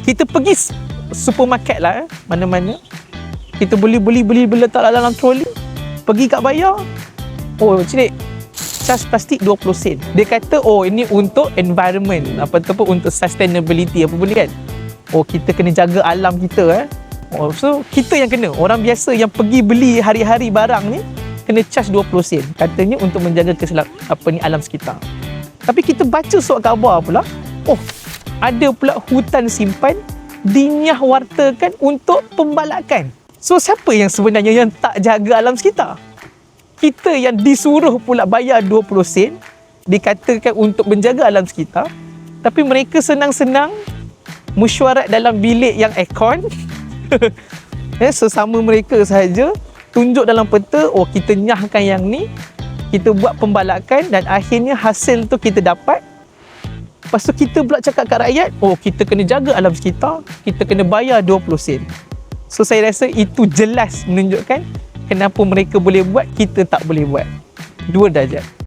Kita pergi supermarket lah, mana-mana. Kita beli letak dalam troli. Pergi kat bayar. Oh, cik, cas plastik 20 sen. Dia kata, oh ini untuk environment. Ataupun untuk sustainability apa benda kan. Oh, kita kena jaga alam kita Oh, so kita yang kena. Orang biasa yang pergi beli hari-hari barang ni kena charge 20 sen. Katanya untuk menjaga alam sekitar. Tapi kita baca surat khabar pula, oh, ada pula hutan simpan dinyahwartakan untuk pembalakan. So siapa yang sebenarnya yang tak jaga alam sekitar? Kita yang disuruh pula bayar 20 sen, dikatakan untuk menjaga alam sekitar, tapi mereka senang-senang mesyuarat dalam bilik yang aircon. Sesama mereka sahaja tunjuk dalam peta, oh kita nyahkan yang ni, kita buat pembalakan dan akhirnya hasil tu kita dapat. Lepas tu kita pula cakap kat rakyat, oh kita kena jaga alam sekitar, kita kena bayar 20 sen. So saya rasa itu jelas menunjukkan kenapa mereka boleh buat, kita tak boleh buat. 2 darjat.